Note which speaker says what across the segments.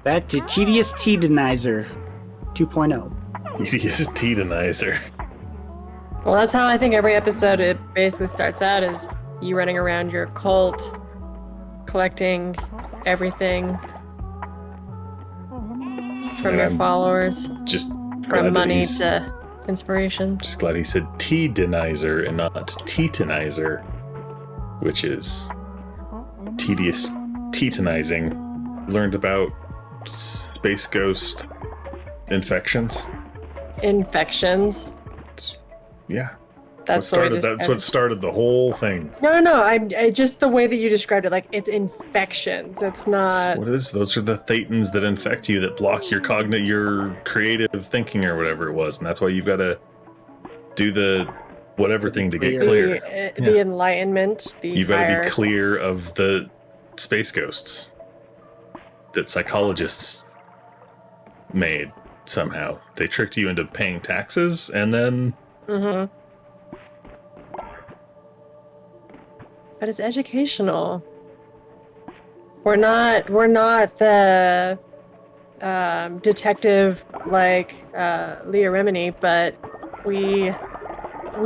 Speaker 1: Back to Tedious Tedenizer 2.0.
Speaker 2: Tedious Tedenizer.
Speaker 3: Well, that's how I think every episode it basically starts out, is you running around your cult, collecting everything from your followers.
Speaker 2: Just
Speaker 3: from money to inspiration.
Speaker 2: Just glad he said Tedenizer and not Tetanizer, which is tedious tetanizing. Learned about space ghost infections. Yeah.
Speaker 3: That's
Speaker 2: what started the whole thing.
Speaker 3: No. I just the way that you described it, like it's infections. It's not.
Speaker 2: That's what it is. Those are the thetans that infect you, that block your your creative thinking or whatever it was, and that's why you've got to do the whatever thing to get clear.
Speaker 3: The enlightenment.
Speaker 2: You've got to be clear of the space ghosts that psychologists made somehow. They tricked you into paying taxes, and then.
Speaker 3: Mm-hmm. But it's educational. We're not the detective like Leah Remini, but we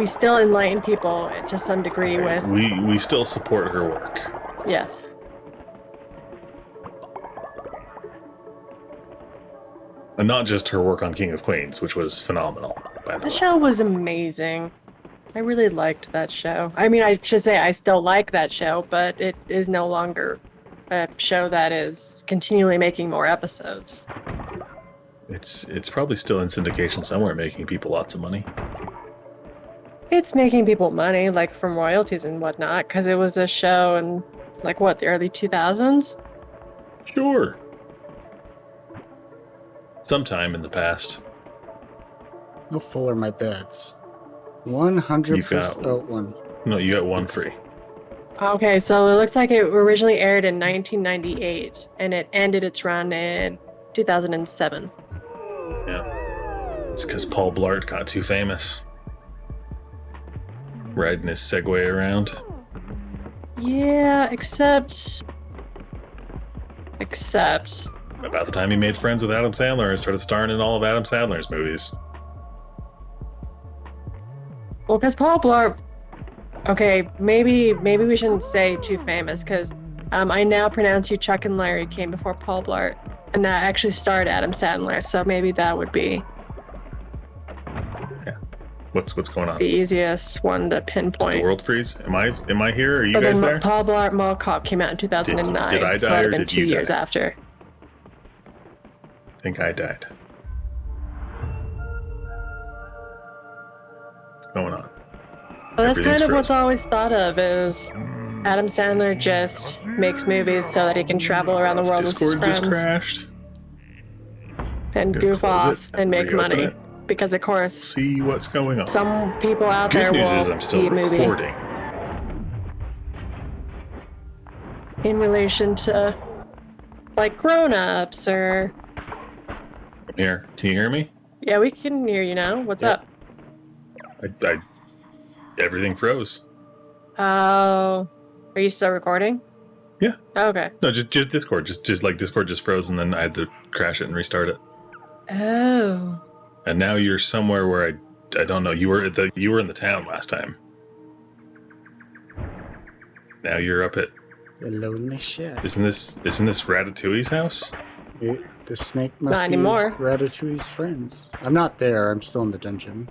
Speaker 3: still enlighten people to some degree with.
Speaker 2: We still support her work.
Speaker 3: Yes.
Speaker 2: And not just her work on King of Queens, which was phenomenal, by the way.
Speaker 3: The show was amazing. I really liked that show. I mean, I should say I still like that show, but it is no longer a show that is continually making more episodes.
Speaker 2: It's probably still in syndication somewhere, making people lots of money.
Speaker 3: It's making people money, like from royalties and whatnot, because it was a show in, like, what, the early 2000s?
Speaker 2: Sure. Sometime in the past.
Speaker 1: How full are my beds? 100%. Oh, one.
Speaker 2: No, you got one free.
Speaker 3: Okay, so it looks like it originally aired in 1998, and it ended its run in 2007.
Speaker 2: Yeah. It's because Paul Blart got too famous. Riding his Segway around.
Speaker 3: Yeah, except...
Speaker 2: About the time he made friends with Adam Sandler and started starring in all of Adam Sandler's movies.
Speaker 3: Well, because Paul Blart... Okay, maybe we shouldn't say too famous, because I now pronounce you Chuck and Larry came before Paul Blart, and that actually starred Adam Sandler, so maybe that would be...
Speaker 2: Yeah. What's going on?
Speaker 3: The easiest one to pinpoint.
Speaker 2: Did the world freeze? Am I here? Are you
Speaker 3: but
Speaker 2: guys
Speaker 3: then
Speaker 2: there?
Speaker 3: Paul Blart Mall Cop came out in 2009.
Speaker 2: Did I die,
Speaker 3: so that
Speaker 2: or
Speaker 3: would have been
Speaker 2: did
Speaker 3: 2
Speaker 2: you
Speaker 3: years
Speaker 2: die?
Speaker 3: after.
Speaker 2: I think I died. What's going on?
Speaker 3: Well, that's kind of
Speaker 2: Everything's
Speaker 3: what's always thought of, is Adam Sandler just makes movies so that he can travel around the world
Speaker 2: Discord
Speaker 3: with his
Speaker 2: just
Speaker 3: friends
Speaker 2: crashed.
Speaker 3: and goof
Speaker 2: close
Speaker 3: off
Speaker 2: it,
Speaker 3: and make
Speaker 2: reopen
Speaker 3: money.
Speaker 2: it.
Speaker 3: Because, of course,
Speaker 2: See what's going on.
Speaker 3: some people out there
Speaker 2: Good news
Speaker 3: will
Speaker 2: is I'm still
Speaker 3: see a movie
Speaker 2: recording.
Speaker 3: in relation to, like, grown-ups or...
Speaker 2: I'm here. Can you hear me?
Speaker 3: Yeah, we can hear you now. What's up?
Speaker 2: Everything froze.
Speaker 3: Oh, are you still recording?
Speaker 2: Yeah.
Speaker 3: Oh, okay.
Speaker 2: No, just Discord. Just like Discord just froze, and then I had to crash it and restart it.
Speaker 3: Oh.
Speaker 2: And now you're somewhere where I don't know. You were in the town last time. Now you're up at.
Speaker 1: The lonely shack.
Speaker 2: Isn't this Ratatouille's house?
Speaker 1: The snake must
Speaker 3: Not
Speaker 1: be
Speaker 3: anymore.
Speaker 1: Ratatouille's friends. I'm not there. I'm still in the dungeon.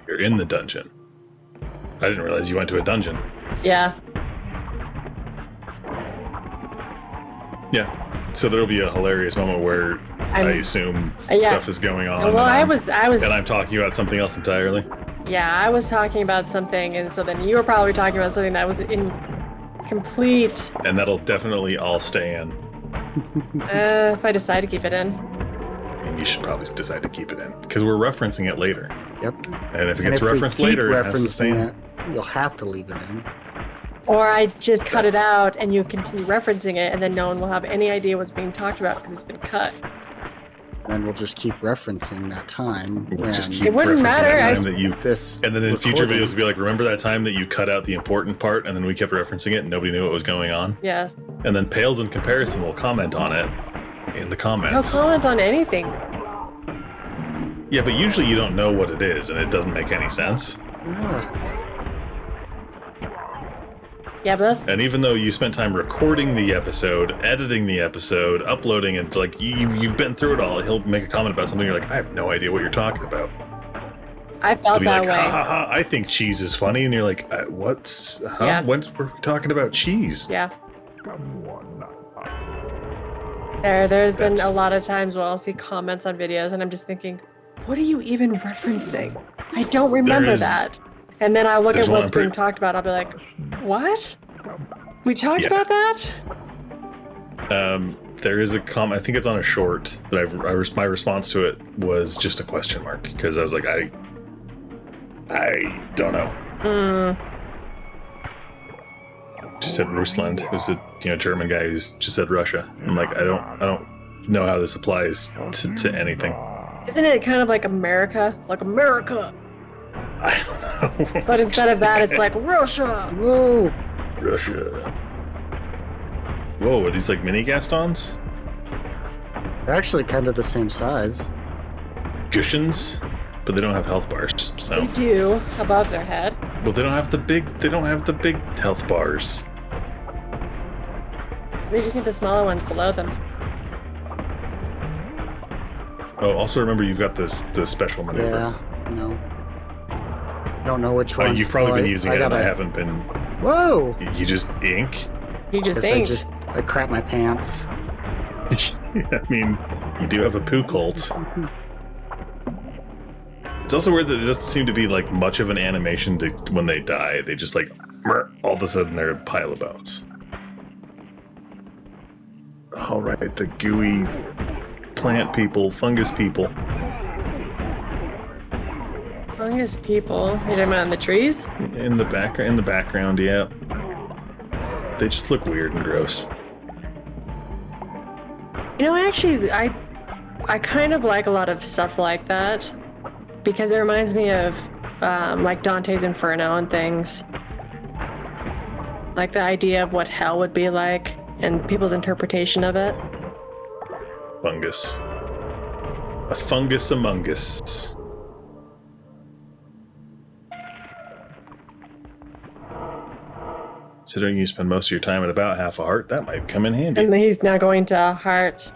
Speaker 2: You're in the dungeon. I didn't realize you went to a dungeon.
Speaker 3: Yeah.
Speaker 2: Yeah. So there'll be a hilarious moment where I assume stuff is going on.
Speaker 3: Well, I was.
Speaker 2: And I'm talking about something else entirely.
Speaker 3: Yeah, I was talking about something, and so then you were probably talking about something that was in complete.
Speaker 2: And that'll definitely all stay in.
Speaker 3: If I decide to keep it in.
Speaker 2: And you should probably decide to keep it in, because we're referencing it later.
Speaker 1: Yep.
Speaker 2: And if it
Speaker 1: And
Speaker 2: gets
Speaker 1: if we
Speaker 2: referenced
Speaker 1: keep
Speaker 2: later, it has to stay in.
Speaker 1: referencing it, you'll have to leave it in.
Speaker 3: Or I just cut it out, and you continue referencing it, and then no one will have any idea what's being talked about because it's been cut.
Speaker 1: And we'll just keep referencing that time.
Speaker 2: We'll
Speaker 1: when
Speaker 2: just keep
Speaker 3: It wouldn't
Speaker 2: referencing
Speaker 3: matter,
Speaker 2: that
Speaker 3: I
Speaker 2: time that you.
Speaker 1: this
Speaker 2: And then in future
Speaker 1: recording-
Speaker 2: videos, we'll be like, remember that time that you cut out the important part, and then we kept referencing it, and nobody knew what was going on.
Speaker 3: Yes.
Speaker 2: And then Pales in Comparison will comment on it in the
Speaker 3: He'll
Speaker 2: comments.
Speaker 3: comment on anything.
Speaker 2: Yeah, but usually you don't know what it is, and it doesn't make any sense.
Speaker 3: Yeah, but that's
Speaker 2: And even though you spent time recording the episode, editing the episode, uploading it, like you've been through it all, he'll make a comment about something. You're like, I have no idea what you're talking about.
Speaker 3: I
Speaker 2: He'll
Speaker 3: felt
Speaker 2: be
Speaker 3: that
Speaker 2: like,
Speaker 3: way.
Speaker 2: ha ha ha! I think cheese is funny, and you're like, what's? Huh?
Speaker 3: Yeah.
Speaker 2: When we're talking about cheese?
Speaker 3: Yeah. There's been
Speaker 2: That's-
Speaker 3: a lot of times where I'll see comments on videos and I'm just thinking, what are you even referencing? I don't remember
Speaker 2: There's-
Speaker 3: that. And then I look
Speaker 2: there's
Speaker 3: at
Speaker 2: one
Speaker 3: what's being
Speaker 2: pretty-
Speaker 3: talked about, I'll be like, what? We talked
Speaker 2: Yeah.
Speaker 3: about that?
Speaker 2: There is a comment. I think it's on a short that my response to it was just a question mark because I was like, I don't know. Just said Rusland, who's a German guy who's just said Russia. I'm like, I don't know how this applies to anything.
Speaker 3: Isn't it kind of like America? Like America.
Speaker 2: I don't know.
Speaker 3: But instead of that, it's like Russia.
Speaker 1: Whoa!
Speaker 2: Russia. Whoa, are these like mini Gastons?
Speaker 1: They're actually kind of the same size.
Speaker 2: Gushins? But they don't have health bars, so.
Speaker 3: They do above their head.
Speaker 2: Well, they don't have the big health bars.
Speaker 3: They just need the smaller ones below them.
Speaker 2: Oh, also remember you've got the special maneuver.
Speaker 1: Yeah, no. Don't know which one.
Speaker 2: You've probably
Speaker 1: Oh,
Speaker 2: been using it, and I
Speaker 1: gotta-
Speaker 2: havenn been.
Speaker 1: Whoa!
Speaker 2: You just ink.
Speaker 3: You just
Speaker 1: Guess
Speaker 3: think.
Speaker 1: I crap my pants.
Speaker 2: I mean, you do have a poo cult. It's also weird that it doesn't seem to be like much of an animation to when they die. They just like all of a sudden they're a pile of bones. All right, the gooey plant people, fungus people.
Speaker 3: Fungus people. You talking about on the trees?
Speaker 2: In the background, yeah. They just look weird and gross.
Speaker 3: You know, actually, I kind of like a lot of stuff like that because it reminds me of like Dante's Inferno and things. Like the idea of what hell would be like and people's interpretation of it.
Speaker 2: Fungus. A fungus among us. Considering you spend most of your time at about half a heart, that might come in handy.
Speaker 3: And he's now going to Heart.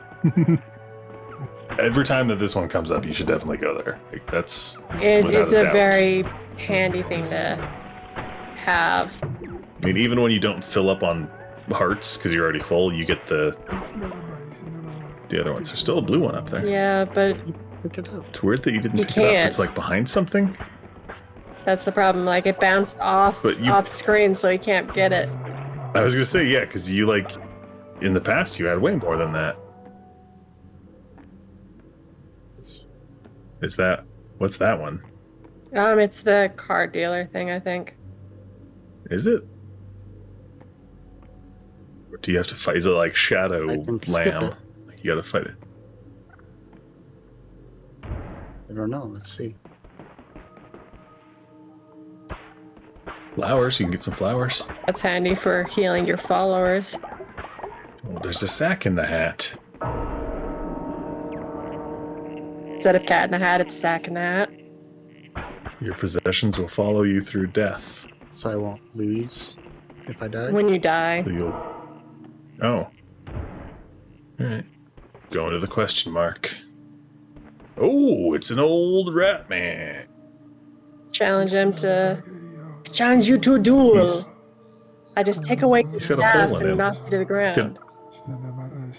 Speaker 2: Every time that this one comes up, you should definitely go there. Like, that's without
Speaker 3: It's a
Speaker 2: doubt.
Speaker 3: very handy thing to have.
Speaker 2: I mean, even when you don't fill up on hearts because you're already full, you get the other ones. There's still a blue one up there.
Speaker 3: Yeah, but
Speaker 1: Pick it up.
Speaker 2: It's weird that you didn't
Speaker 3: You
Speaker 2: pick it up.
Speaker 3: can't.
Speaker 2: It's like behind something.
Speaker 3: that's the problem. Like it bounced off
Speaker 2: But
Speaker 3: off screen, so he can't get it.
Speaker 2: I was gonna say yeah, because you like in the past you had way more than that. Is that what's that one?
Speaker 3: It's the car dealer thing, I think.
Speaker 2: Is it? Or do you have to fight? Is it like Shadow
Speaker 1: I can skip
Speaker 2: Lamb?
Speaker 1: it.
Speaker 2: Like you gotta fight it.
Speaker 1: I don't know. Let's see.
Speaker 2: Flowers. You can get some flowers.
Speaker 3: That's handy for healing your followers.
Speaker 2: Well, there's a sack in the hat.
Speaker 3: Instead of cat in the hat, it's sack in the hat.
Speaker 2: Your possessions will follow you through death.
Speaker 1: So I won't lose if I die.
Speaker 3: When you die.
Speaker 2: So you'll. Oh. Alright. Going to the question mark. Oh, it's an old rat man.
Speaker 3: Challenge him to... Challenge you to a duel.
Speaker 2: He's-
Speaker 3: I just take away
Speaker 2: He's
Speaker 3: your
Speaker 2: got a hole
Speaker 3: staff
Speaker 2: in
Speaker 3: and
Speaker 2: him.
Speaker 3: knock you to the ground.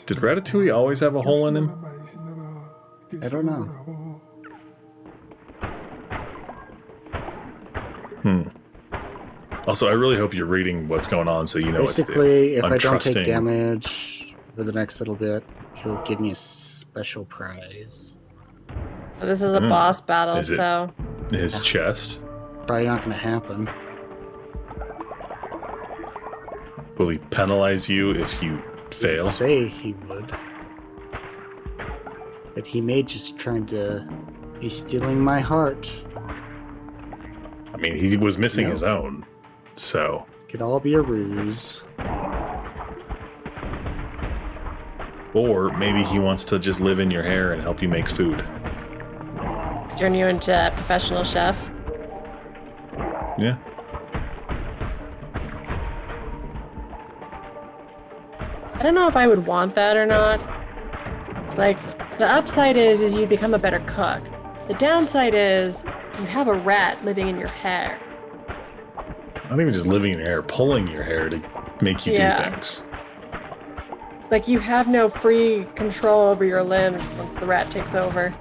Speaker 2: Did Ratatouille always have a hole in him?
Speaker 1: I don't know.
Speaker 2: Also, I really hope you're reading what's going on so you know
Speaker 1: Basically, if
Speaker 2: I'm
Speaker 1: I don't
Speaker 2: trusting-
Speaker 1: take damage for the next little bit, he'll give me a special prize.
Speaker 3: This is a boss battle,
Speaker 2: Is it?
Speaker 3: so...
Speaker 2: his chest.
Speaker 1: Probably not going to happen.
Speaker 2: Will he penalize you if you fail?
Speaker 1: Say he would. But he may just trying to be stealing my heart.
Speaker 2: I mean, he was missing his own, so...
Speaker 1: Could all be a ruse.
Speaker 2: Or maybe he wants to just live in your hair and help you make food.
Speaker 3: Turn you into a professional chef.
Speaker 2: Yeah.
Speaker 3: I don't know if I would want that or not. Like, the upside is you become a better cook. The downside is you have a rat living in your hair.
Speaker 2: Not even just living in your hair, pulling your hair to make you do things.
Speaker 3: Like, you have no free control over your limbs once the rat takes over.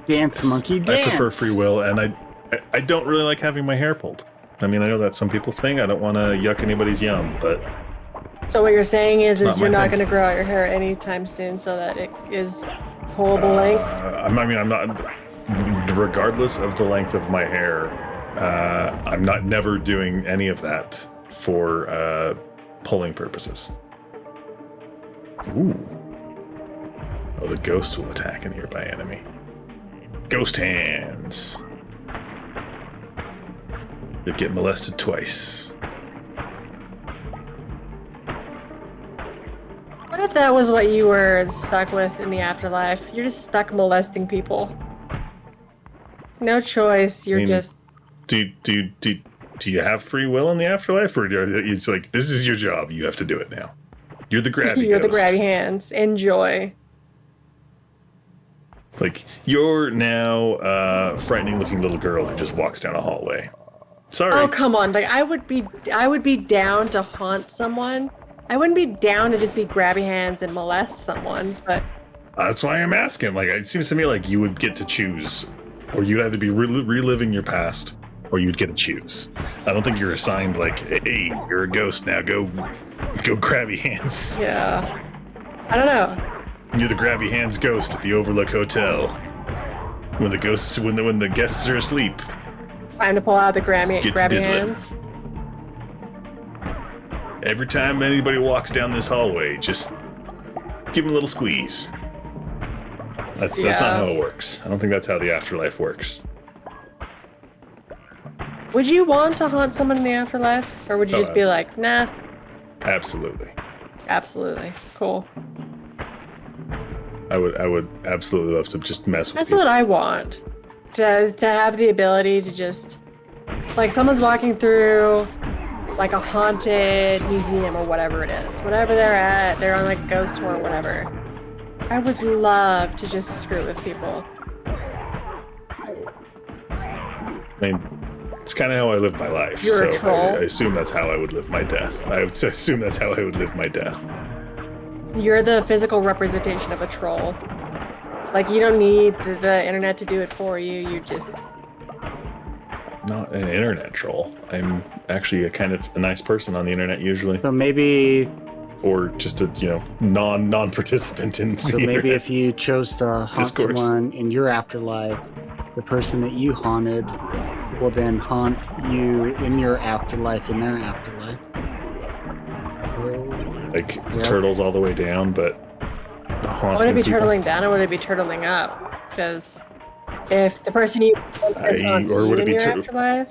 Speaker 1: Dance, monkey, dance!
Speaker 2: I prefer free will, and I don't really like having my hair pulled. I mean, I know that's some people's thing. I don't want to yuck anybody's yum, but...
Speaker 3: So what you're saying is you're not
Speaker 2: thing.
Speaker 3: going to grow out your hair anytime soon so that it is pullable length?
Speaker 2: I'm not... Regardless of the length of my hair, I'm not never doing any of that for pulling purposes. Ooh. Oh, the ghost will attack a nearby enemy. Ghost hands. You'll get molested twice.
Speaker 3: What if that was what you were stuck with in the afterlife? You're just stuck molesting people. No choice, you're just...
Speaker 2: Do you have free will in the afterlife? Or it's like, this is your job, you have to do it now. You're the grabby
Speaker 3: You're
Speaker 2: ghost.
Speaker 3: the grabby hands. Enjoy.
Speaker 2: Like, you're now frightening looking little girl who just walks down a hallway. Sorry.
Speaker 3: Oh, come on. Like, I would be down to haunt someone. I wouldn't be down to just be grabby hands and molest someone, but...
Speaker 2: That's why I'm asking. Like, it seems to me like you would get to choose. Or you'd either be reliving your past, or you'd get to choose. I don't think you're assigned, like, hey, you're a ghost now, go grabby hands.
Speaker 3: Yeah. I don't know.
Speaker 2: You're the grabby hands ghost at the Overlook Hotel. When the guests are asleep.
Speaker 3: Time to pull out the grabby
Speaker 2: diddling.
Speaker 3: hands.
Speaker 2: Every time anybody walks down this hallway, just give them a little squeeze. That's not how it works. I don't think that's how the afterlife works.
Speaker 3: Would you want to haunt someone in the afterlife? Or would you just be like, nah?
Speaker 2: Absolutely.
Speaker 3: Absolutely. Cool.
Speaker 2: I would absolutely love to just mess with
Speaker 3: That's
Speaker 2: people.
Speaker 3: what I want. To have the ability to just... Like, someone's walking through, like, a haunted museum or whatever it is. Whatever they're at, they're on, like, a ghost tour or whatever. I would love to just screw with people.
Speaker 2: I mean, it's kind of how I live my life.
Speaker 3: You're a
Speaker 2: so
Speaker 3: troll?
Speaker 2: I assume that's how I would live my death. I would assume that's how I would live my death.
Speaker 3: You're the physical representation of a troll. Like, you don't need the internet to do it for you, you just...
Speaker 2: Not an internet troll. I'm actually a nice person on the internet usually.
Speaker 1: So maybe...
Speaker 2: Or just a, non-participant in the
Speaker 1: So maybe
Speaker 2: internet
Speaker 1: if you chose to haunt
Speaker 2: discourse.
Speaker 1: someone in your afterlife, the person that you haunted will then haunt you in your afterlife in their afterlife.
Speaker 2: Like, turtles all the way down, but
Speaker 3: Would it be
Speaker 2: people.
Speaker 3: turtling down or would it be turtling up? Because if the person you haunts
Speaker 2: or
Speaker 3: you
Speaker 2: would it
Speaker 3: in
Speaker 2: be
Speaker 3: your afterlife...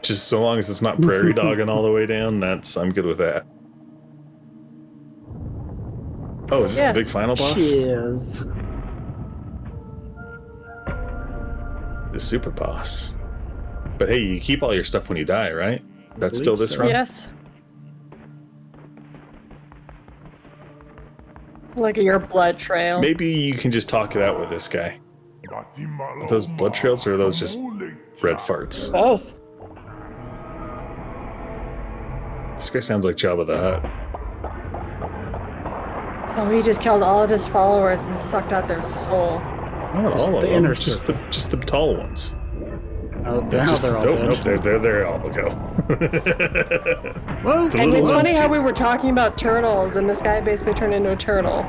Speaker 2: Just so long as it's not prairie dogging all the way down, I'm good with that. Oh, is this the big final boss?
Speaker 1: Cheers.
Speaker 2: The super boss. But hey, you keep all your stuff when you die, right? That's still this
Speaker 1: so.
Speaker 2: run?
Speaker 3: Yes. Look at your blood trail.
Speaker 2: Maybe you can just talk it out with this guy. Are those blood trails or are those just red farts?
Speaker 3: Both.
Speaker 2: This guy sounds like Jabba the Hutt.
Speaker 3: Oh, he just killed all of his followers and sucked out their soul.
Speaker 2: Not all of
Speaker 1: the
Speaker 2: them,
Speaker 1: inner
Speaker 2: just
Speaker 1: circle.
Speaker 2: the tall ones.
Speaker 1: Oh, now they're all dead.
Speaker 2: Nope, they're all go.
Speaker 1: Whoa!
Speaker 2: The
Speaker 3: And
Speaker 2: little
Speaker 3: it's
Speaker 2: ones
Speaker 3: funny how
Speaker 2: too.
Speaker 3: we were talking about turtles, and this guy basically turned into a turtle.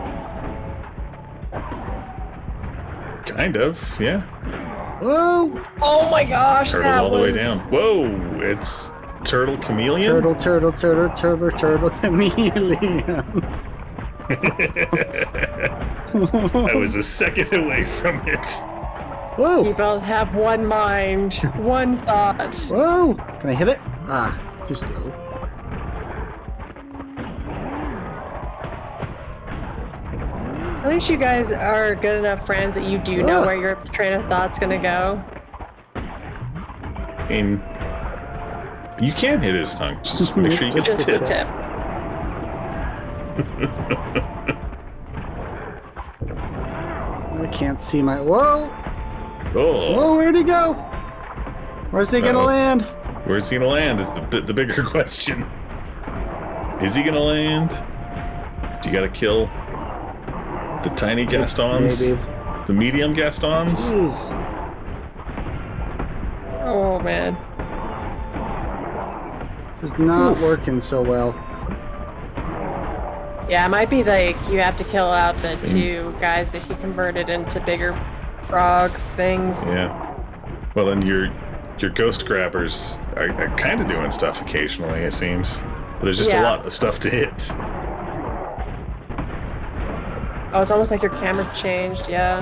Speaker 2: Kind of, yeah.
Speaker 1: Whoa!
Speaker 3: Oh my gosh,
Speaker 2: Turtle
Speaker 3: that
Speaker 2: all the way
Speaker 3: was...
Speaker 2: down. Whoa, it's Turtle Chameleon?
Speaker 1: Turtle, chameleon.
Speaker 2: I was a second away from it.
Speaker 1: Whoa!
Speaker 3: You both have one mind, one thought.
Speaker 1: Whoa! Can I hit it? Ah, too slow.
Speaker 3: At least you guys are good enough friends that you do know where your train of thought's gonna go.
Speaker 2: And you can hit his tongue. Just make sure you get the
Speaker 3: Just
Speaker 2: tip.
Speaker 3: the tip.
Speaker 1: I can't see my. Whoa!
Speaker 2: Oh,
Speaker 1: Whoa! Where'd he go? Where's he gonna land?
Speaker 2: where's he gonna land? Is the bigger question. Is he gonna land? Do you gotta kill the tiny Gastons?
Speaker 1: Maybe.
Speaker 2: The medium Gastons?
Speaker 1: Jeez.
Speaker 3: Oh man.
Speaker 1: It's not working so well.
Speaker 3: Yeah, it might be like you have to kill out the two guys that he converted into bigger frogs things.
Speaker 2: Yeah. Well, then your ghost grabbers are kind of doing stuff occasionally, it seems. But there's just a
Speaker 3: Yeah.
Speaker 2: lot of stuff to hit.
Speaker 3: Oh, it's almost like your camera changed, yeah.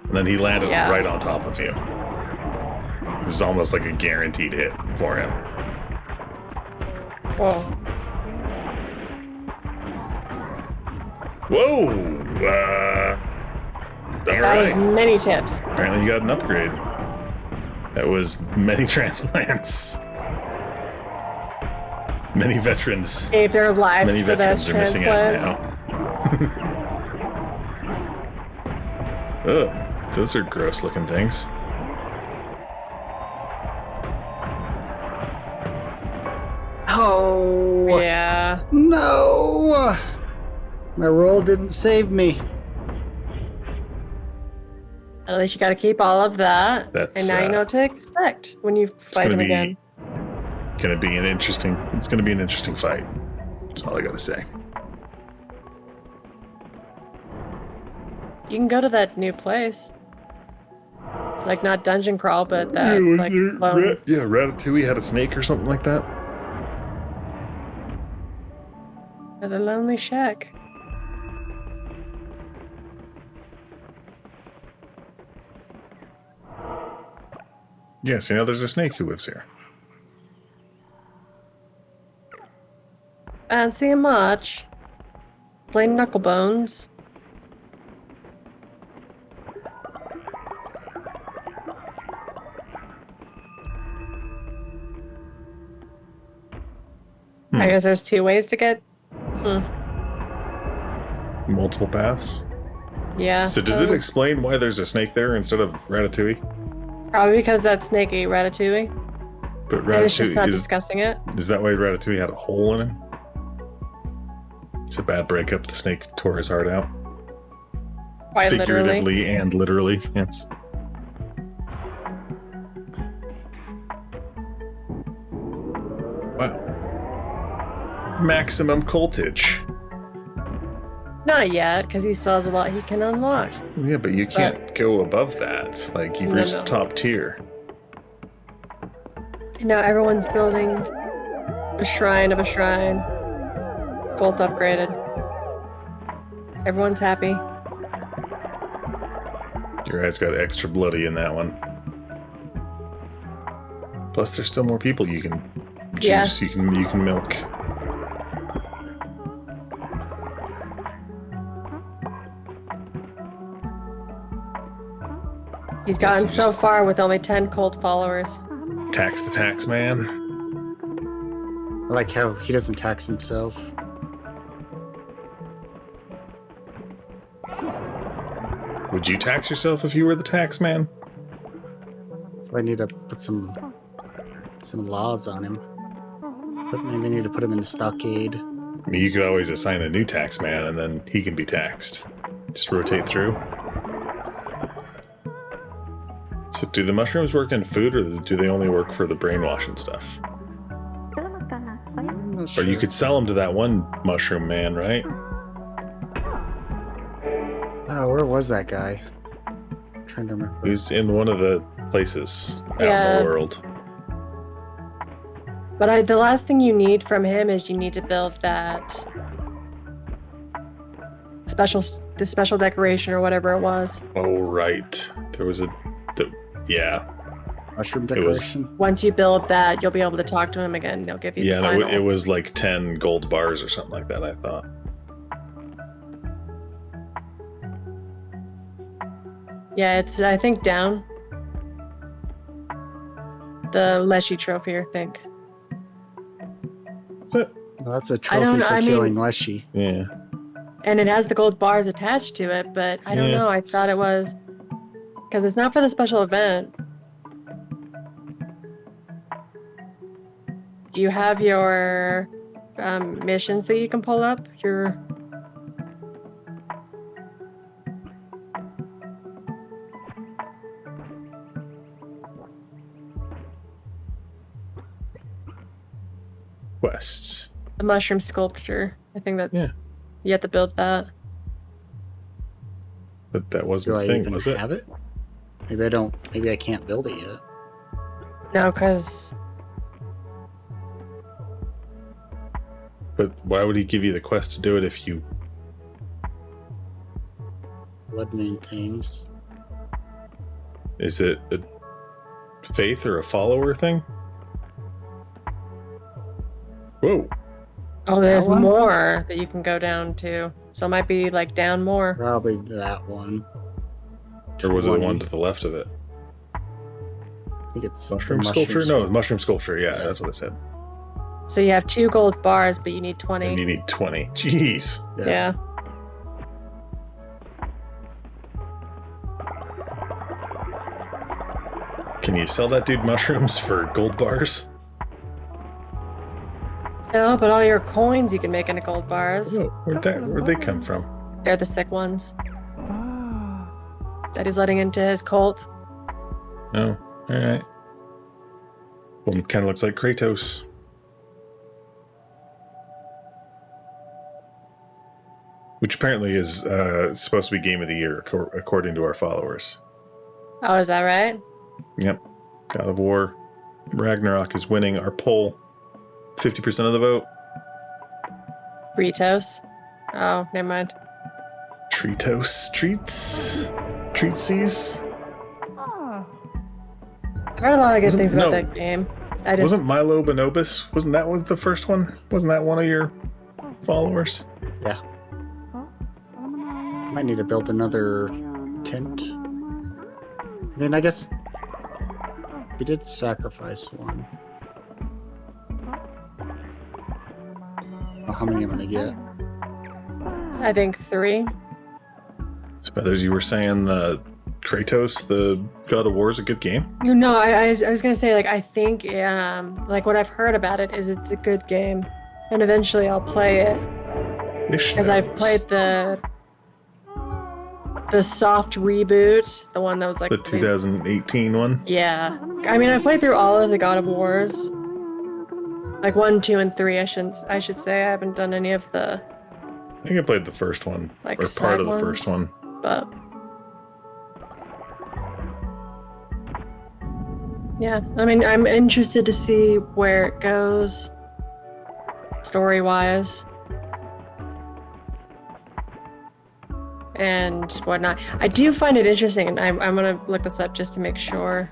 Speaker 2: And then he landed
Speaker 3: Yeah.
Speaker 2: right on top of you. It was almost like a guaranteed hit for him.
Speaker 3: Whoa.
Speaker 2: Whoa!
Speaker 3: That was
Speaker 2: Alright.
Speaker 3: many tips.
Speaker 2: Apparently you got an upgrade. That was many transplants. Many veterans.
Speaker 3: Saved their lives
Speaker 2: Many
Speaker 3: for those
Speaker 2: veterans are missing out
Speaker 3: transplants.
Speaker 2: now. Ugh, those are gross looking things.
Speaker 1: Oh
Speaker 3: Yeah.
Speaker 1: no! My roll didn't save me.
Speaker 3: At least you gotta keep all of that.
Speaker 2: That's,
Speaker 3: and now you know what to expect when you fight him again.
Speaker 2: It's gonna be an interesting fight. That's all I gotta say.
Speaker 3: You can go to that new place. Like not dungeon crawl, but that like lone.
Speaker 2: Yeah, Ratatouille had a snake or something like that.
Speaker 3: The lonely shack.
Speaker 2: Yes, there's a snake who lives here.
Speaker 3: I don't see him much. Plain knucklebones. I guess there's two ways to get.
Speaker 2: Multiple paths.
Speaker 3: Yeah.
Speaker 2: So did it explain why there's a snake there instead of Ratatouille?
Speaker 3: Probably because that snake ate Ratatouille.
Speaker 2: But
Speaker 3: And it's just
Speaker 2: Ratatouille
Speaker 3: not
Speaker 2: is
Speaker 3: discussing it.
Speaker 2: that why Ratatouille had a hole in him? It's a bad breakup. The snake tore his heart out.
Speaker 3: Quite literally.
Speaker 2: Figuratively and literally, yes. Wow. Maximum cultage.
Speaker 3: Not yet, because he still has a lot he can unlock.
Speaker 2: Yeah, but you can't go above that. Like, you've
Speaker 3: No,
Speaker 2: reached
Speaker 3: no.
Speaker 2: the top tier.
Speaker 3: And now everyone's building a shrine of a shrine. Both upgraded. Everyone's happy.
Speaker 2: Your eyes got extra bloody in that one. Plus, there's still more people you can juice,
Speaker 3: Yeah.
Speaker 2: you can milk.
Speaker 3: He's gotten
Speaker 2: Just-
Speaker 3: so far with only 10 cult followers.
Speaker 2: Tax the tax man.
Speaker 1: I like how he doesn't tax himself.
Speaker 2: Would you tax yourself if you were the tax man?
Speaker 1: I need to put some laws on him. But maybe I need to put him in the stockade.
Speaker 2: I mean, you could always assign a new tax man and then he can be taxed. Just rotate through. So do the mushrooms work in food or do they only work for the brainwashing stuff?
Speaker 1: I'm not
Speaker 2: Or
Speaker 1: sure.
Speaker 2: you could sell them to that one mushroom man, right?
Speaker 1: Oh, where was that guy? I'm trying to remember.
Speaker 2: Who's in one of the places out in
Speaker 3: Yeah.
Speaker 2: the world.
Speaker 3: But the last thing you need from him is you need to build that the special decoration or whatever it was.
Speaker 2: Oh, right. There was yeah.
Speaker 1: Mushroom
Speaker 2: It was-
Speaker 1: decoration.
Speaker 3: Once you build that, you'll be able to talk to him again. He'll give you
Speaker 2: Yeah,
Speaker 3: the
Speaker 2: no,
Speaker 3: final.
Speaker 2: it was like 10 gold bars or something like that, I thought.
Speaker 3: Yeah, it's I think down. The Leshy trophy, I think.
Speaker 1: Well, that's a
Speaker 3: I
Speaker 1: trophy
Speaker 3: don't-
Speaker 1: for
Speaker 3: I mean-
Speaker 1: killing Leshy.
Speaker 2: Yeah.
Speaker 3: And it has the gold bars attached to it, but I don't
Speaker 2: Yeah.
Speaker 3: know. I thought it was because it's not for the special event. Do you have your missions that you can pull up? Your
Speaker 2: Quests.
Speaker 3: the mushroom sculpture. I think that's
Speaker 2: Yeah.
Speaker 3: you have to build that.
Speaker 2: But that
Speaker 1: Do
Speaker 2: wasn't
Speaker 1: I
Speaker 2: the thing,
Speaker 1: even
Speaker 2: was it?
Speaker 1: have it? Maybe I don't. Maybe I can't build it yet.
Speaker 3: No, because
Speaker 2: But why would he give you the quest to do it if you...
Speaker 1: Blood main things.
Speaker 2: Is it a faith or a follower thing? Whoa.
Speaker 3: oh, there's
Speaker 1: one?
Speaker 3: more that you can go down to. So it might be like down more.
Speaker 1: Probably that one.
Speaker 2: Or was it the
Speaker 1: 20.
Speaker 2: one to the left of it?
Speaker 1: I think it's the
Speaker 2: Mushroom sculpture? No, the mushroom sculpture. Yeah, that's what it said.
Speaker 3: So you have 2 gold bars, but you need 20.
Speaker 2: And you need 20. Jeez.
Speaker 3: Yeah.
Speaker 2: Can you sell that dude mushrooms for gold bars?
Speaker 3: No, but all your coins you can make into gold bars.
Speaker 2: Oh, where'd they come from?
Speaker 3: They're the sick ones. That he's letting into his cult.
Speaker 2: Oh, alright. One kind of looks like Kratos. Which apparently is supposed to be Game of the Year, according to our followers.
Speaker 3: Oh, is that right?
Speaker 2: Yep. God of War. Ragnarok is winning our poll. 50% of the vote.
Speaker 3: Ritos. Oh, never mind.
Speaker 2: Treatos. Treatsies.
Speaker 3: I've heard a lot of good
Speaker 2: Wasn't-
Speaker 3: things about
Speaker 2: no.
Speaker 3: that game. I just
Speaker 2: Wasn't Milo Bonobus? Wasn't that the first one? Wasn't that one of your followers?
Speaker 1: Yeah. Might need to build another tent. I mean, I guess we did sacrifice one. How many I'm gonna get?
Speaker 3: I think 3.
Speaker 2: Feathers, you were saying the Kratos, the God of War, is a good game?
Speaker 3: No, I was gonna say, like, I think like what I've heard about it is it's a good game, and eventually I'll play it because I've played the soft reboot, the one that was like
Speaker 2: the 2018 one.
Speaker 3: Yeah, I mean, I've played through all of the God of Wars, like 1, 2, and 3. I should say I haven't done any of the,
Speaker 2: I think I played the first one,
Speaker 3: Like
Speaker 2: or part
Speaker 3: side
Speaker 2: of the
Speaker 3: ones?
Speaker 2: first one.
Speaker 3: but yeah, I mean, I'm interested to see where it goes, story-wise. And whatnot. I do find it interesting, and I'm gonna look this up just to make sure.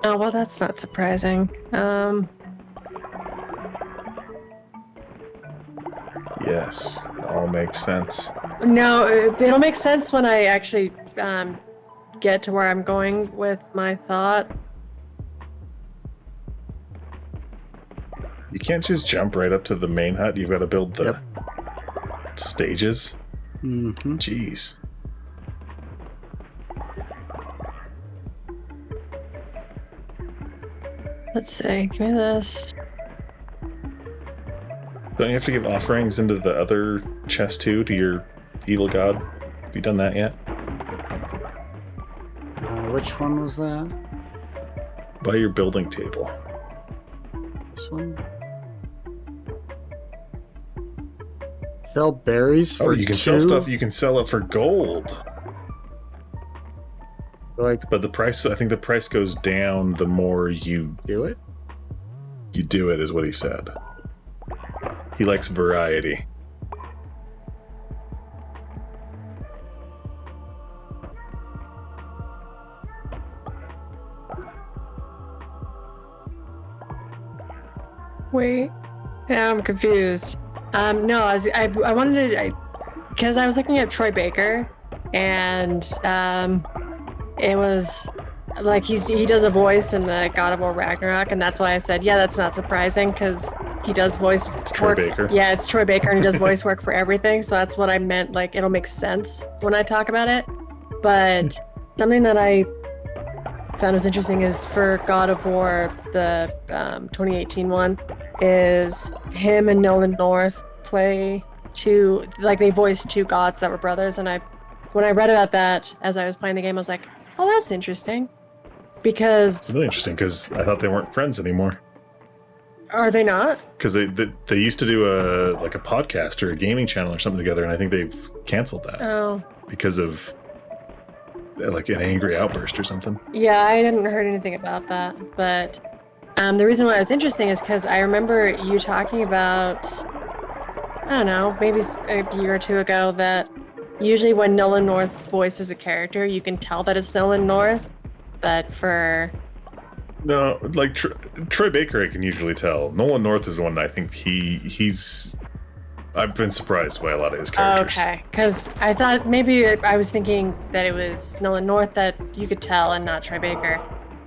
Speaker 3: Oh, well, that's not surprising.
Speaker 2: Yes, it all makes sense.
Speaker 3: No, it'll make sense when I actually get to where I'm going with my thought.
Speaker 2: You can't just jump right up to the main hut. You've got to build the stages.
Speaker 1: Mm-hmm.
Speaker 2: Jeez.
Speaker 3: Let's see. Give me this.
Speaker 2: Don't you have to give offerings into the other chest too, to your evil god? Have you done that yet?
Speaker 1: Which one was that?
Speaker 2: By your building table.
Speaker 1: This one? Fell berries for
Speaker 2: Oh, you can
Speaker 1: two?
Speaker 2: sell stuff. You can sell it for gold.
Speaker 1: Like,
Speaker 2: But I think the price goes down the more you
Speaker 1: do it?
Speaker 2: do it, is what he said. He likes variety.
Speaker 3: Wait. Yeah, I'm confused. No, I wanted to, because I was looking at Troy Baker, and it was like he does a voice in the God of War Ragnarok, and that's why I said, yeah, that's not surprising, because he does voice
Speaker 2: It's Troy
Speaker 3: work.
Speaker 2: Baker.
Speaker 3: Yeah, it's Troy Baker, and he does voice work for everything, so that's what I meant. Like, it'll make sense when I talk about it. But something that I found was interesting is for God of War, the 2018 one, is him and Nolan North play they voiced two gods that were brothers, and when I read about that as I was playing the game, I was like, oh, that's interesting. Because
Speaker 2: It's really interesting because I thought they weren't friends anymore.
Speaker 3: are they not?
Speaker 2: Because they used to do a podcast or a gaming channel or something together, and I think they've canceled that
Speaker 3: Oh.
Speaker 2: because of like an angry outburst or something.
Speaker 3: Yeah, I hadn't heard anything about that, but the reason why it was interesting is because I remember you talking about, I don't know, maybe a year or two ago, that usually when Nolan North voices a character, you can tell that it's Nolan North, but for...
Speaker 2: No, like Troy Baker, I can usually tell. Nolan North is the one that I think he's. I've been surprised by a lot of his characters.
Speaker 3: Okay, because I thought maybe I was thinking that it was Nolan North that you could tell and not Troy Baker.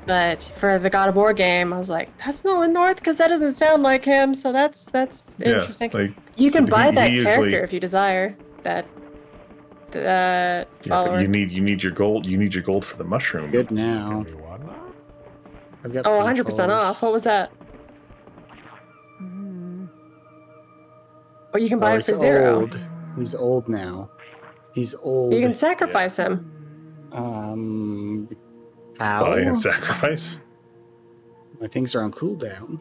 Speaker 3: But for the God of War game, I was like, that's Nolan North, because that doesn't sound like him, so that's interesting.
Speaker 2: Like,
Speaker 3: You can
Speaker 2: so
Speaker 3: buy
Speaker 2: he
Speaker 3: that
Speaker 2: usually-
Speaker 3: character if you desire. That
Speaker 2: Yeah,
Speaker 3: follower.
Speaker 2: but you need your gold. You need your gold for the mushroom.
Speaker 1: Good now. I've got
Speaker 3: 100%
Speaker 1: $3.
Speaker 3: off. What was that? Oh, you can buy it
Speaker 1: he's
Speaker 3: for $0.
Speaker 1: old. He's old now. He's old.
Speaker 3: You can sacrifice him.
Speaker 1: How?
Speaker 2: Buy and sacrifice.
Speaker 1: My things are on cooldown.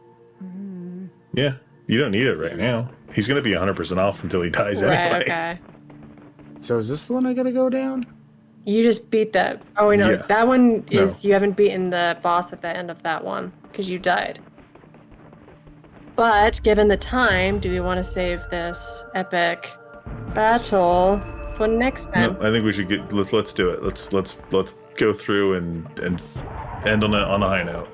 Speaker 2: Yeah, you don't need it right now. He's gonna be 100% off until he dies
Speaker 3: Right,
Speaker 2: anyway.
Speaker 3: okay.
Speaker 1: So is this the one I gotta go down?
Speaker 3: You just beat that. Oh, wait, no.
Speaker 2: Yeah.
Speaker 3: That one is,
Speaker 2: No.
Speaker 3: you haven't beaten the boss at the end of that one, because you died. But, given the time, do we want to save this epic battle for next
Speaker 2: No,
Speaker 3: time?
Speaker 2: I think we should get. Let's do it. Let's go through and end on a high note.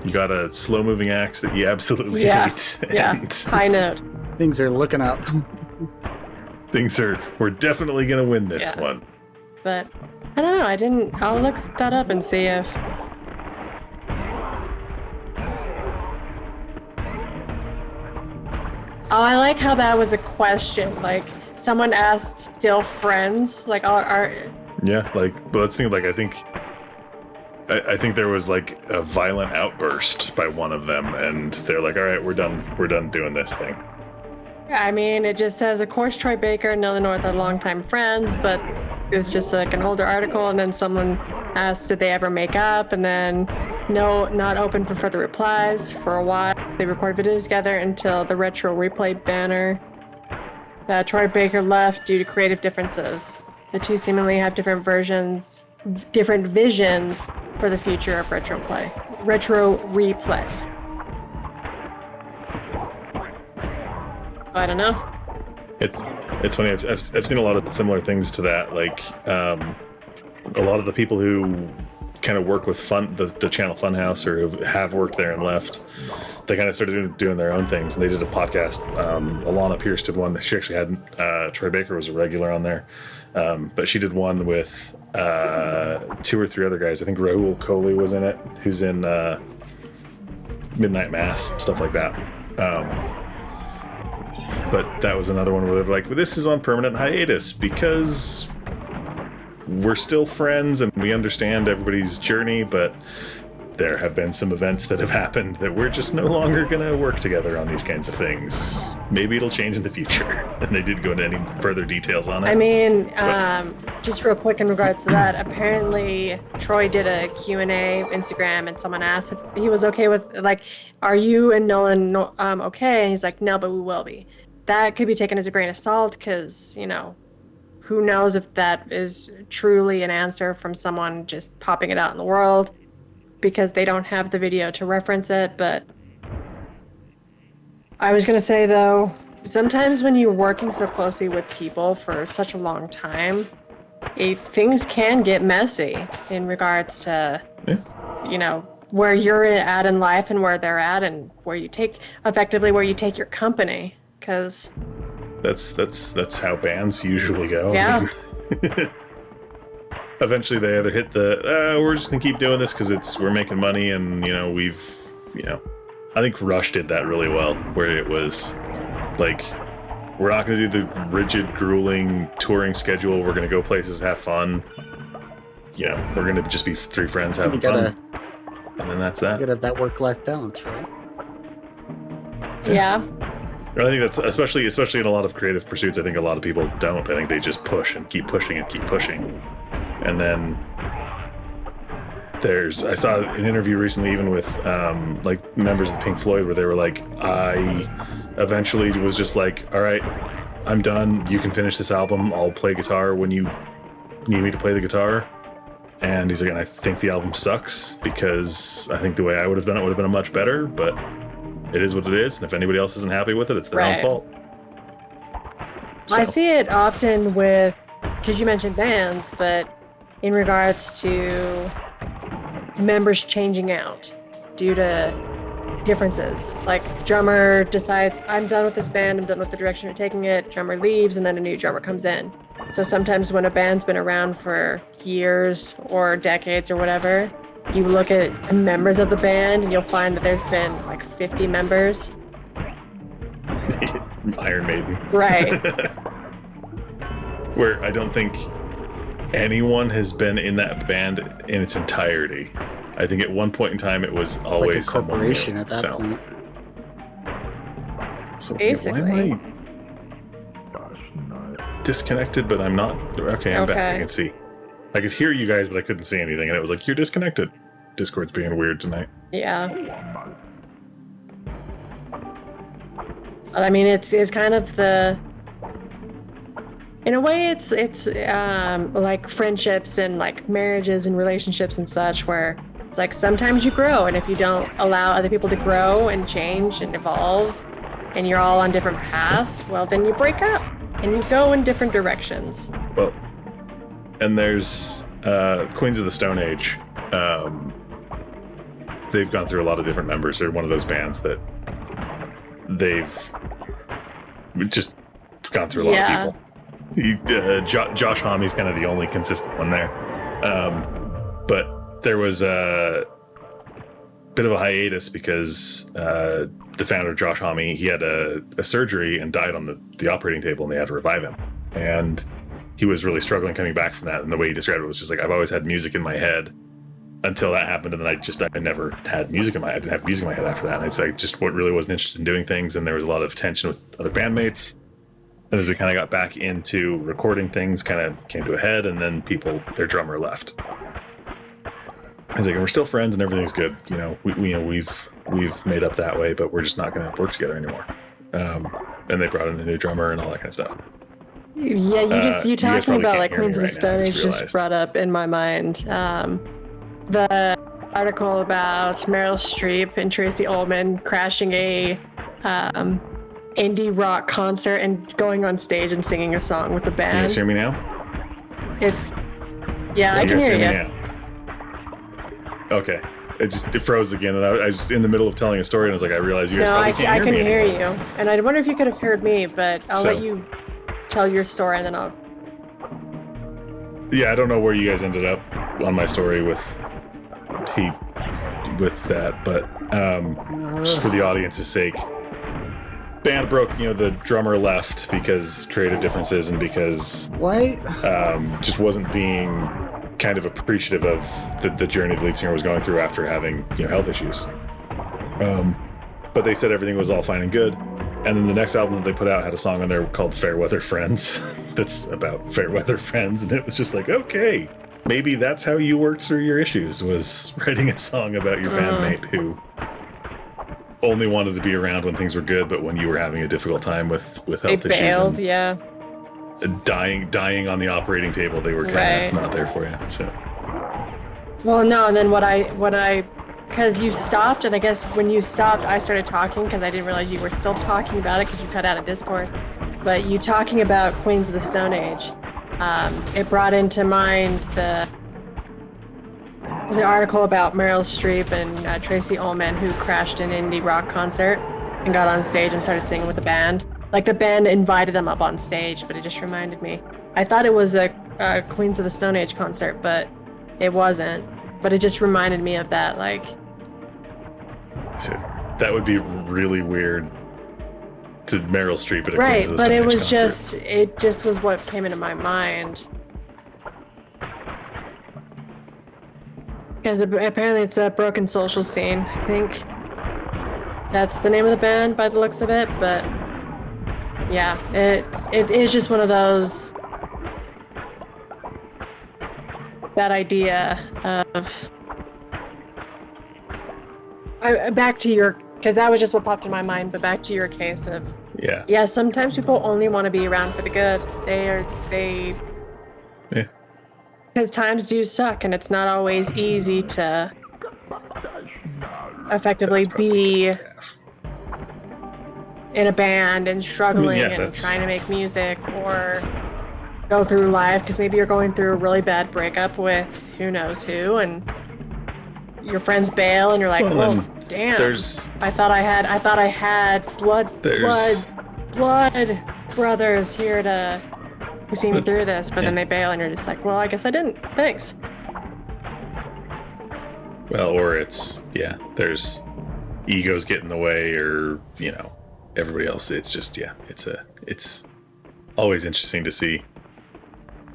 Speaker 2: You got a slow moving axe that you absolutely
Speaker 3: Yeah,
Speaker 2: hate.
Speaker 3: yeah.
Speaker 2: And
Speaker 3: High note.
Speaker 1: Things are looking up.
Speaker 2: we're definitely gonna win this
Speaker 3: Yeah.
Speaker 2: one.
Speaker 3: But, I don't know. I'll look that up and see if... Oh, I like how that was a question. Like, someone asked, still friends? Like,
Speaker 2: Yeah, but let's think. Like, I think there was like a violent outburst by one of them, and they're like, "All right, we're done doing this thing."
Speaker 3: I mean, it just says, of course, Troy Baker and Nolan North are longtime friends, but it's just like an older article, and then someone asked, did they ever make up? And then, no, not open for further replies for a while. They recorded videos together until the retro replay banner. Troy Baker left due to creative differences. The two seemingly have different visions for the future of retro replay. I don't know.
Speaker 2: It's funny. I've seen a lot of similar things to that. Like a lot of the people who kind of work with the channel Funhouse, or who have worked there and left, they kind of started doing their own things. And they did a podcast. Alana Pierce did one. She actually had Troy Baker was a regular on there, but she did one with 2 or 3 other guys. I think Rahul Kohli was in it, who's in Midnight Mass, stuff like that. But that was another one where they're like, well, this is on permanent hiatus because we're still friends and we understand everybody's journey, but there have been some events that have happened that we're just no longer going to work together on these kinds of things. Maybe it'll change in the future. And they didn't go into any further details on it.
Speaker 3: I mean, just real quick in regards to that, apparently Troy did a Q&A Instagram, and someone asked if he was okay with, like, are you and Nolan okay? And he's like, no, but we will be. That could be taken as a grain of salt because, who knows if that is truly an answer from someone just popping it out in the world because they don't have the video to reference it. But I was going to say, though, sometimes when you're working so closely with people for such a long time, things can get messy in regards to, you know, where you're at in life and where they're at, and where you take your company, because
Speaker 2: that's how bands usually go.
Speaker 3: Yeah.
Speaker 2: Eventually they either hit the we're just gonna keep doing this because we're making money, and I think Rush did that really well, where it was like, we're not gonna do the rigid, grueling touring schedule. We're gonna go places, have fun. We're gonna just be three friends having fun. And then that's that.
Speaker 1: You gotta have that work-life balance, right?
Speaker 3: Yeah.
Speaker 2: I think that's especially in a lot of creative pursuits. I think a lot of people don't. I think they just push and keep pushing and keep pushing. And then I saw an interview recently, even with like members of Pink Floyd, where they were like, I eventually was just like, all right, I'm done. You can finish this album. I'll play guitar when you need me to play the guitar. And he's like, and I think the album sucks because I think the way I would have done it would have been much better, but it is what it is. And if anybody else isn't happy with it, it's their own fault. So.
Speaker 3: I see it often because you mentioned bands, but in regards to members changing out due to differences. Like, drummer decides, I'm done with this band, I'm done with the direction you're taking it, drummer leaves, and then a new drummer comes in. So sometimes when a band's been around for years or decades or whatever, you look at members of the band and you'll find that there's been like 50 members.
Speaker 2: Iron Maiden.
Speaker 3: Right.
Speaker 2: Where I don't think anyone has been in that band in its entirety. I think at one point in time it was always
Speaker 1: like a corporation at that point.
Speaker 2: So
Speaker 3: basically.
Speaker 2: why am I disconnected, but I'm not? Okay, I'm back. I can see. I could hear you guys, but I couldn't see anything, and it was like, you're disconnected. Discord's being weird tonight.
Speaker 3: Yeah. I mean, it's kind of in a way, it's like friendships and like marriages and relationships and such, where it's like sometimes you grow, and if you don't allow other people to grow and change and evolve, and you're all on different paths, well, then you break up and you go in different directions.
Speaker 2: Well, and there's Queens of the Stone Age. They've gone through a lot of different members. They're one of those bands that they've just gone through a lot of people. Josh Homme's kind of the only consistent one there. But there was a bit of a hiatus because the founder, Josh Homme, he had a surgery and died on the operating table, and they had to revive him. And he was really struggling coming back from that. And the way he described it was just like, I've always had music in my head until that happened, and then I never had music in my head. I didn't have music in my head after that. And it's like, just what really wasn't interested in doing things, and there was a lot of tension with other bandmates. And as we kind of got back into recording things, kind of came to a head, and then their drummer left. I was like, and we're still friends and everything's good. We've made up that way, but we're just not going to work together anymore. And they brought in a new drummer and all that kind of stuff.
Speaker 3: Yeah, you talking about like Queens of the Stone Age just brought up in my mind the article about Meryl Streep and Tracy Ullman crashing a indie rock concert and going on stage and singing a song with the band.
Speaker 2: Can you guys hear me now?
Speaker 3: I can hear you.
Speaker 2: Okay. It froze again, and I was in the middle of telling a story, and I was like, I realized you guys probably can't hear me anymore.
Speaker 3: I can hear you. And I wonder if you could have heard me, but I'll let you tell your story, and then I'll...
Speaker 2: Yeah, I don't know where you guys ended up on my story with that, but just for the audience's sake, band broke. The drummer left because creative differences, and because just wasn't being kind of appreciative of the journey the lead singer was going through after having health issues. But they said everything was all fine and good, and then the next album that they put out had a song on there called Fair Weather Friends that's about fair weather friends, and it was just like, okay, maybe that's how you worked through your issues, was writing a song about your bandmate who only wanted to be around when things were good, but when you were having a difficult time with health issues.
Speaker 3: Yeah.
Speaker 2: dying on the operating table, they were kind
Speaker 3: Right.
Speaker 2: of not there for you. So
Speaker 3: Well, no, and then because you stopped, and I guess when you stopped, I started talking because I didn't realize you were still talking about it because you cut out of Discord. But you talking about Queens of the Stone Age, it brought into mind the article about Meryl Streep and Tracy Ullman, who crashed an indie rock concert and got on stage and started singing with the band. Like, the band invited them up on stage, but it just reminded me. I thought it was a Queens of the Stone Age concert, but it wasn't. But it just reminded me of that, like...
Speaker 2: So that would be really weird to Meryl Streep at a
Speaker 3: Right,
Speaker 2: Queens of the
Speaker 3: but
Speaker 2: Stone
Speaker 3: it
Speaker 2: Age
Speaker 3: was
Speaker 2: concert.
Speaker 3: it just was what came into my mind. Because apparently it's a broken social scene. I think that's the name of the band by the looks of it, but yeah, it is just one of those, that idea of, back to your, because that was just what popped in my mind, but back to your case of,
Speaker 2: Yeah.
Speaker 3: sometimes people only want to be around for the good.
Speaker 2: Yeah.
Speaker 3: Because times do suck, and it's not always easy to effectively be in a band and struggling and
Speaker 2: that's-
Speaker 3: trying to make music, or go through life because maybe you're going through a really bad breakup with who knows who, and your friends bail, and you're like,
Speaker 2: Well,
Speaker 3: well,
Speaker 2: then
Speaker 3: damn.
Speaker 2: there's-
Speaker 3: I thought I had blood brothers here to who see me through this, but then they bail, and you're just like, well, I guess I didn't. Thanks.
Speaker 2: Well, or it's, there's egos get in the way, or, everybody else. It's just, it's always interesting to see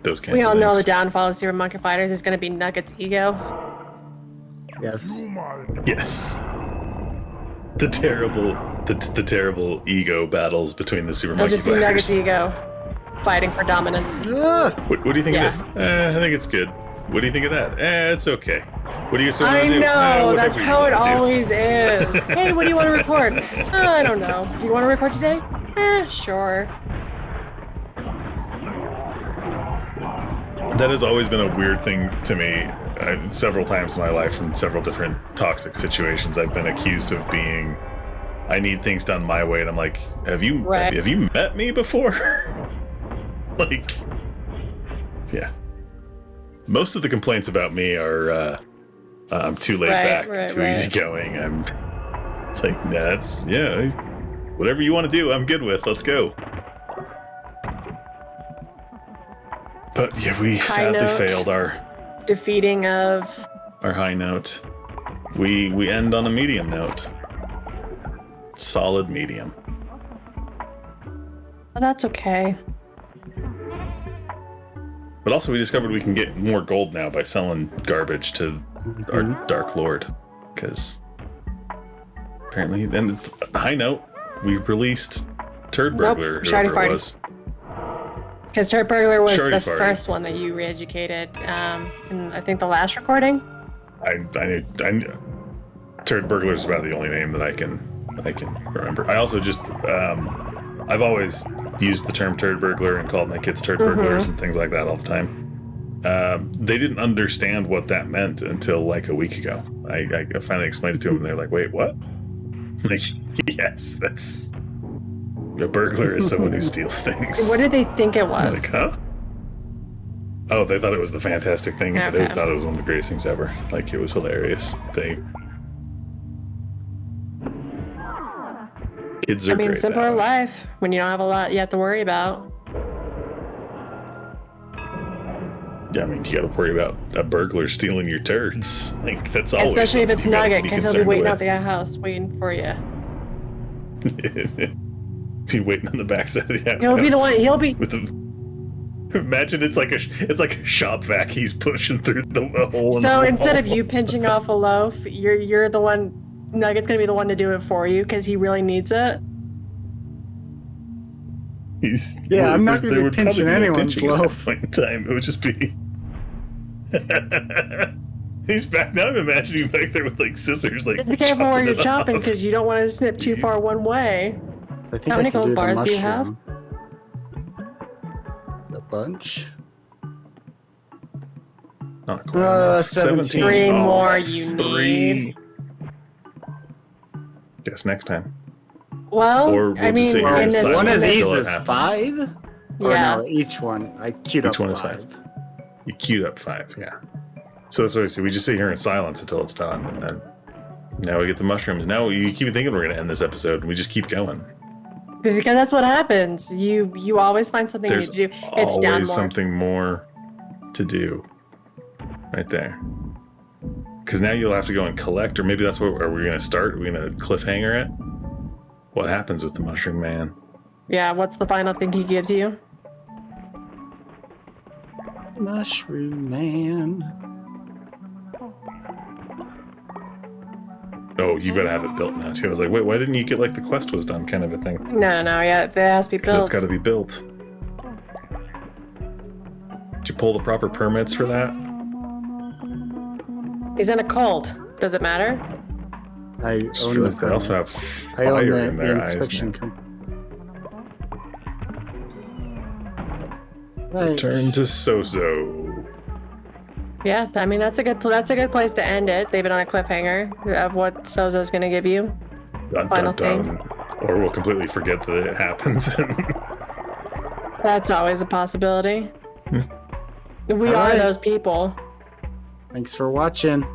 Speaker 2: those kinds
Speaker 3: We
Speaker 2: of
Speaker 3: all
Speaker 2: things.
Speaker 3: know the downfall of Super Monkey Fighters is going to be Nugget's ego.
Speaker 1: Yes.
Speaker 2: Yes. The terrible ego battles between the Super
Speaker 3: It'll
Speaker 2: Monkey
Speaker 3: just be Nugget's
Speaker 2: Fighters.
Speaker 3: ego fighting for dominance.
Speaker 2: What do you think
Speaker 3: Yeah.
Speaker 2: of this? I think it's good. What do you think of that? It's okay. What do you want
Speaker 3: I
Speaker 2: to do?
Speaker 3: know,
Speaker 2: Whatever
Speaker 3: that's
Speaker 2: you
Speaker 3: how it
Speaker 2: wanna do.
Speaker 3: always is. Hey, what do you want to record? I don't know. Do you want to record today? Sure.
Speaker 2: That has always been a weird thing to me. Several times in my life, in several different toxic situations, I've been accused of being, I need things done my way, and I'm like, have you met me before? Like, yeah. Most of the complaints about me are, I'm too laid back, too easygoing. It's like, whatever you want to do, I'm good with. Let's go. But yeah, we sadly failed our
Speaker 3: defeating of
Speaker 2: high note. We end on a medium note. Solid medium.
Speaker 3: well, that's okay.
Speaker 2: But also we discovered we can get more gold now by selling garbage to our Dark Lord. Because apparently, then high note, we released Turd Burglar,
Speaker 3: Shardy
Speaker 2: whoever it
Speaker 3: Farty.
Speaker 2: was.
Speaker 3: Because Turd Burglar was
Speaker 2: Shardy
Speaker 3: the
Speaker 2: Farty.
Speaker 3: first one that you re-educated, in I think the last recording.
Speaker 2: I knew Turd Burglar is about the only name that I can remember. I also just I've always used the term Turd Burglar and called my kids Turd Burglars and things like that all the time. They didn't understand what that meant until like a week ago. I finally explained it to them, and they're like, "Wait, what?" I'm like, yes, that's a burglar is someone who steals things.
Speaker 3: What did they think it was?
Speaker 2: I'm like, huh? Oh, they thought it was the fantastic thing. They
Speaker 3: Okay.
Speaker 2: thought it was one of the greatest things ever. Like, it was hilarious. Kids are great.
Speaker 3: simpler
Speaker 2: that way.
Speaker 3: life when you don't have a lot you have to worry about.
Speaker 2: Yeah, I mean, you got to worry about a burglar stealing your turds. Like, that's always
Speaker 3: Especially if it's
Speaker 2: something you gotta
Speaker 3: Nugget,
Speaker 2: be
Speaker 3: because he'll be
Speaker 2: concerned
Speaker 3: waiting
Speaker 2: with.
Speaker 3: out the house, waiting for you.
Speaker 2: Be waiting on the backside of the house.
Speaker 3: He'll be the one. He'll be.
Speaker 2: With imagine it's like a shop vac he's pushing through the hole. In
Speaker 3: So
Speaker 2: the
Speaker 3: instead of
Speaker 2: wall.
Speaker 3: you pinching off a loaf, you're the one. Nugget's gonna be the one to do it for you because he really needs it.
Speaker 1: I'm not gonna
Speaker 2: there
Speaker 1: be
Speaker 2: would
Speaker 1: pinching
Speaker 2: probably be no
Speaker 1: anyone's
Speaker 2: pinching at that
Speaker 1: loaf.
Speaker 2: point in time. It would just be. He's back now. I'm imagining him back there with like scissors, like.
Speaker 3: Just be careful where
Speaker 2: chopping
Speaker 3: you're
Speaker 2: it
Speaker 3: chopping
Speaker 2: off.
Speaker 3: because you don't want to snip too far one way.
Speaker 1: I think
Speaker 3: How
Speaker 1: I
Speaker 3: many
Speaker 1: could
Speaker 3: gold
Speaker 1: do the
Speaker 3: bars do you have?
Speaker 1: mushroom. bunch.
Speaker 2: Not quite.
Speaker 1: 17.
Speaker 3: 3
Speaker 2: Oh,
Speaker 3: more you
Speaker 2: 3.
Speaker 3: need.
Speaker 2: Guess next time.
Speaker 3: Well,
Speaker 2: Or we'll
Speaker 3: I
Speaker 2: just
Speaker 3: mean,
Speaker 2: sit here
Speaker 3: in
Speaker 2: and
Speaker 3: this,
Speaker 2: silence
Speaker 1: One of
Speaker 2: until
Speaker 1: these
Speaker 2: it
Speaker 1: is
Speaker 2: happens.
Speaker 1: 5? Or
Speaker 3: Yeah.
Speaker 1: no, each one. I queued
Speaker 2: Each
Speaker 1: up
Speaker 2: one is
Speaker 1: 5.
Speaker 2: You queued up 5, yeah. So that's what I see. We just sit here in silence until it's done, and then now we get the mushrooms. Now you keep thinking we're going to end this episode, and we just keep going.
Speaker 3: because that's what happens. You always find something
Speaker 2: There's
Speaker 3: new to do. It's down
Speaker 2: always
Speaker 3: more.
Speaker 2: something more to do right there. Because now you'll have to go and collect, or maybe that's what are we going to start? Are we going to cliffhanger it? What happens with the mushroom man?
Speaker 3: Yeah, what's the final thing he gives you?
Speaker 1: Mushroom Man.
Speaker 2: Oh, you've got to have it built now too. I was like, wait, why didn't you get like the quest was done kind of a thing?
Speaker 3: No, yeah, it has to be
Speaker 2: Because
Speaker 3: built.
Speaker 2: it's got to be built. Did you pull the proper permits for that?
Speaker 3: He's in a cult. Does it matter?
Speaker 1: I
Speaker 2: It's
Speaker 1: own
Speaker 2: true,
Speaker 1: the
Speaker 2: they also have
Speaker 1: permits.
Speaker 2: fire
Speaker 1: I own
Speaker 2: in
Speaker 1: the
Speaker 2: their eyes
Speaker 1: inspection
Speaker 2: now.
Speaker 1: company. Right.
Speaker 2: Turn to So-So.
Speaker 3: Yeah, I mean that's a good place to end it. Leave it on a cliffhanger of what Sozo's gonna give you.
Speaker 2: Dun,
Speaker 3: Final
Speaker 2: dun,
Speaker 3: thing.
Speaker 2: dun. Or we'll completely forget that it happens.
Speaker 3: That's always a possibility. We
Speaker 1: All
Speaker 3: are
Speaker 1: right.
Speaker 3: those people.
Speaker 1: Thanks for watching.